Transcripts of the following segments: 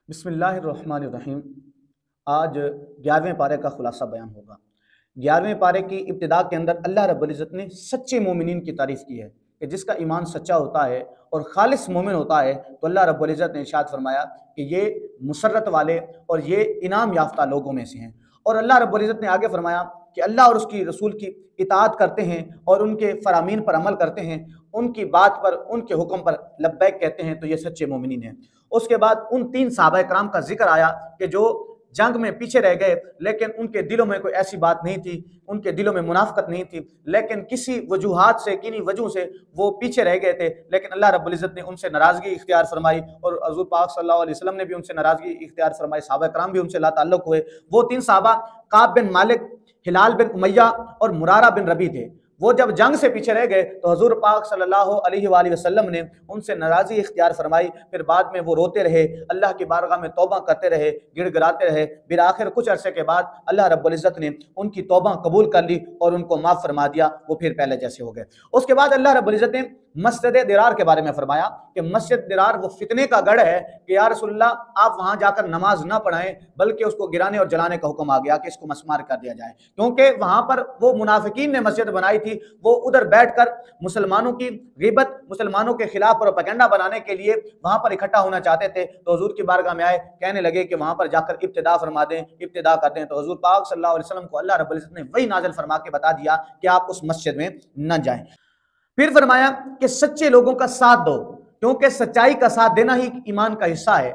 बिस्मिल्लाहिर्रहमानिर्रहीम। आज 11वें पारे का खुलासा बयान होगा। 11वें पारे की इब्तिदा के अंदर अल्लाह रब्बुल इज़्ज़त ने सच्चे मोमिनीन की तारीफ़ की है कि जिसका ईमान सच्चा होता है और खालिस मोमिन होता है तो अल्लाह रब्बुल इज़्ज़त ने इरशाद फरमाया कि ये मुसर्रत वाले और ये इनाम याफ्ता लोगों में से हैं। और अल्लाह रब्बुल इज़्ज़त ने आगे फरमाया कि अल्लाह और उसकी रसूल की इताअत करते हैं और उनके फरामीन पर अमल करते हैं, उनकी बात पर, उनके हुक्म पर लब्बैक कहते हैं, तो ये सच्चे मोमिनीन हैं। उसके बाद उन 3 सहाबा कराम का जिक्र आया कि जो जंग में पीछे रह गए, लेकिन उनके दिलों में कोई ऐसी बात नहीं थी, उनके दिलों में मुनाफिकत नहीं थी, लेकिन किसी वजूहात से, किन्हीं वजहों से वो पीछे रह गए थे, लेकिन अल्लाह रब्बुल इज़्ज़त ने उनसे नाराज़गी इख्तियार फरमाई और हज़ूर पाक सल्लल्लाहु अलैहि वसल्लम ने भी उनसे नाराज़गी इख्तियार फरमाई, सहाबा कराम भी उनसे लाताल्लुक़ हुए। वो 3 सहाबा काब बिन मालिक, हिलाल बिन उमैया और मुरारा बिन रबी थे। वो जब जंग से पीछे रह गए तो हजूर पाक सल्लल्लाहु अलैहि वसल्लम ने उनसे नाराज़ी इख्तियार फरमाई। फिर बाद में वो रोते रहे, अल्लाह की बारगाह में तौबा करते रहे, गिड़गिड़ाते रहे। फिर आखिर कुछ अरसे के बाद अल्लाह रब्बुल इज़्ज़त ने उनकी तौबा कबूल कर ली और उनको माफ़ फरमा दिया, वो फिर पहले जैसे हो गए। उसके बाद अल्लाह रब्बुल इज़्ज़त ने मस्जिद दिरार के बारे में फरमाया कि मस्जिद दिरार वो फितने का गढ़ है कि या रसूलल्लाह आप वहाँ जाकर नमाज ना पढ़ाएं, बल्कि उसको गिराने और जलाने का हुक्म आ गया कि इसको मस्मार कर दिया जाए, क्योंकि वहाँ पर वो मुनाफिकीन ने मस्जिद बनाई थी। वो उधर बैठकर मुसलमानों की गिबत, मुसलमानों के खिलाफ प्रोपेगेंडा बनाने के लिए वहाँ पर इकट्ठा होना चाहते थे। तो हुजूर की बारगाह में आए, कहने लगे कि वहाँ पर जाकर इब्तिदा फरमा दें, इब्तिदा कर दें। तो हुजूर पाक सल्लल्लाहु अलैहि वसल्लम को अल्लाह रब्बुल इज़्ज़त ने वही नाज़िल फरमा के बता दिया कि आप उस मस्जिद में न जाएं। फिर फरमाया कि सच्चे लोगों का साथ दो, क्योंकि सच्चाई का साथ देना ही ईमान का हिस्सा है।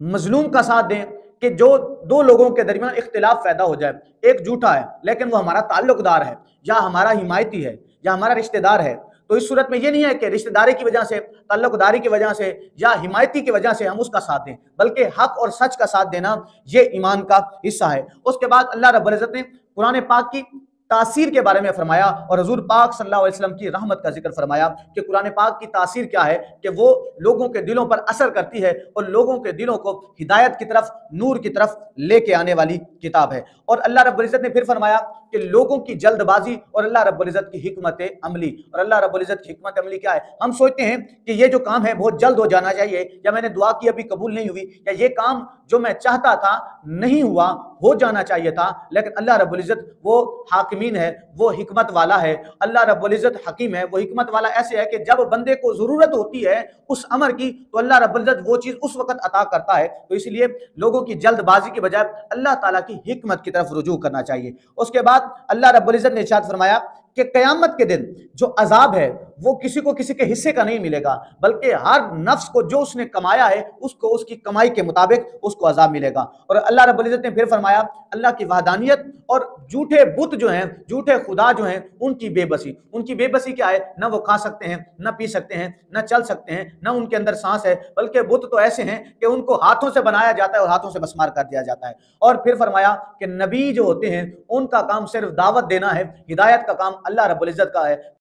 मजलूम का साथ दें कि जो दो लोगों के दरमियान इख्तिलाफ पैदा हो जाए, एक झूठा है लेकिन वो हमारा ताल्लुकदार है, या हमारा हिमायती है, या हमारा रिश्तेदार है, तो इस सूरत में ये नहीं है कि रिश्तेदारी की वजह से, ताल्लुकदारी की वजह से या हिमायती की वजह से हम उसका साथ दें, बल्कि हक और सच का साथ देना ये ईमान का हिस्सा है। उसके बाद अल्लाह रब्बुल इज़्ज़त ने कुरान पाक की तासीर के बारे में फरमाया और हजूर पाक सल्लल्लाहु अलैहि वसल्लम की रहमत का जिक्र फरमाया कि कुरान पाक की तासीर क्या है कि वो लोगों के दिलों पर असर करती है और लोगों के दिलों को हिदायत की तरफ, नूर की तरफ लेके आने वाली किताब है। और अल्लाह रब्बुल इज़्ज़त ने फिर फरमाया कि लोगों की जल्दबाजी और अल्लाह रब्बुल इज़्ज़त की हिकमत अमली। और अल्लाह रब्बुल इज़्ज़त की हिकमत अमली क्या है? हम सोचते हैं कि ये जो काम है बहुत जल्द हो जाना चाहिए, या मैंने दुआ की अभी कबूल नहीं हुई, या ये काम जो मैं चाहता था नहीं हुआ, हो जाना चाहिए था। लेकिन अल्लाह रब्बुल इज़्ज़त वो हाकिमीन है, वो हिकमत वाला है। अल्लाह रब्बुल इज़्ज़त हकीम है, वो हिकमत वाला ऐसे है कि जब बंदे को ज़रूरत होती है उस अमर की, तो अल्लाह रब्बुल इज़्ज़त वो चीज़ उस वक्त अता करता है। तो इसलिए लोगों की जल्दबाजी के बजाय अल्लाह ताला की हिकमत की तरफ रुजू करना चाहिए। उसके बाद अल्लाह रब्बुल इज़्ज़त ने इरशाद फरमाया कि क़यामत के दिन जो अजाब है वो किसी को किसी के हिस्से का नहीं मिलेगा, बल्कि हर नफ्स को जो उसने कमाया है उसको उसकी कमाई के मुताबिक उसको अजाब मिलेगा। और अल्लाह रब्बुल इज़्ज़त ने फिर फरमाया अल्लाह की वहदानियत और झूठे बुत जो हैं, झूठे खुदा जो हैं, उनकी बेबसी। उनकी बेबसी क्या है? न वो खा सकते हैं, न पी सकते हैं, न चल सकते हैं, न उनके अंदर सांस है, बल्कि बुत तो ऐसे हैं कि उनको हाथों से बनाया जाता है और हाथों से मस्मार कर दिया जाता है। और फिर फरमाया कि नबी जो होते हैं उनका काम सिर्फ दावत देना है, हिदायत का काम अल्लाह रब्बुल इज़्ज़त का है।